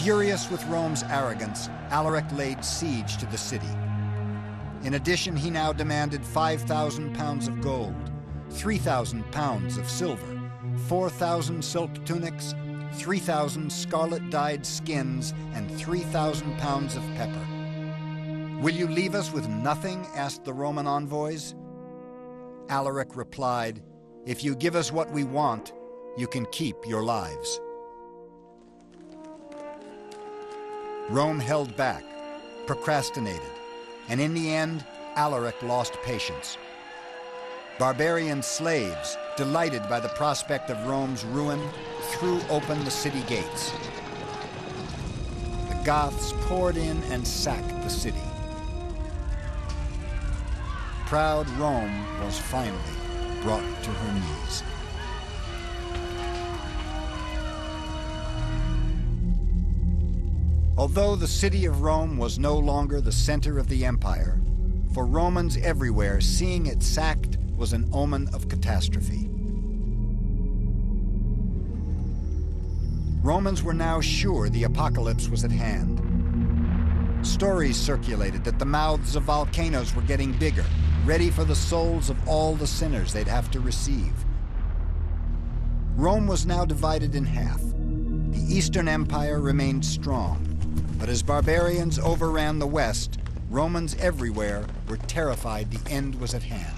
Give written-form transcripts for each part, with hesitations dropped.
Furious with Rome's arrogance, Alaric laid siege to the city. In addition, he now demanded 5,000 pounds of gold, 3,000 pounds of silver, 4,000 silk tunics, 3,000 scarlet-dyed skins, and 3,000 pounds of pepper. "Will you leave us with nothing?" asked the Roman envoys. Alaric replied, "If you give us what we want, you can keep your lives." Rome held back, procrastinated, and in the end, Alaric lost patience. Barbarian slaves, delighted by the prospect of Rome's ruin, threw open the city gates. The Goths poured in and sacked the city. Proud Rome was finally brought to her knees. Although the city of Rome was no longer the center of the empire, for Romans everywhere, seeing it sacked was an omen of catastrophe. Romans were now sure the apocalypse was at hand. Stories circulated that the mouths of volcanoes were getting bigger, ready for the souls of all the sinners they'd have to receive. Rome was now divided in half. The Eastern Empire remained strong, but as barbarians overran the West, Romans everywhere were terrified the end was at hand.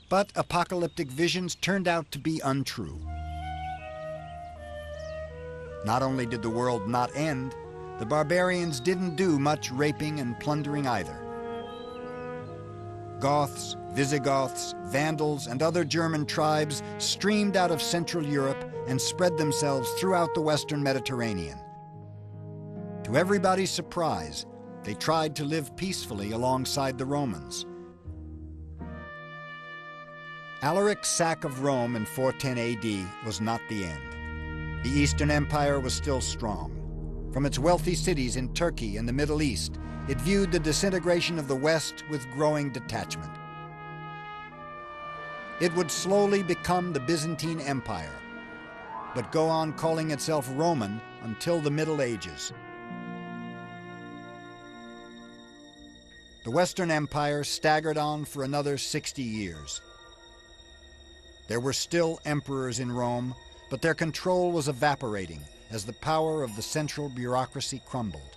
But apocalyptic visions turned out to be untrue. Not only did the world not end, the barbarians didn't do much raping and plundering either. Goths, Visigoths, Vandals, and other German tribes streamed out of Central Europe and spread themselves throughout the Western Mediterranean. To everybody's surprise, they tried to live peacefully alongside the Romans. Alaric's sack of Rome in 410 AD was not the end. The Eastern Empire was still strong. From its wealthy cities in Turkey and the Middle East, it viewed the disintegration of the West with growing detachment. It would slowly become the Byzantine Empire, but go on calling itself Roman until the Middle Ages. The Western Empire staggered on for another 60 years. There were still emperors in Rome, but their control was evaporating as the power of the central bureaucracy crumbled.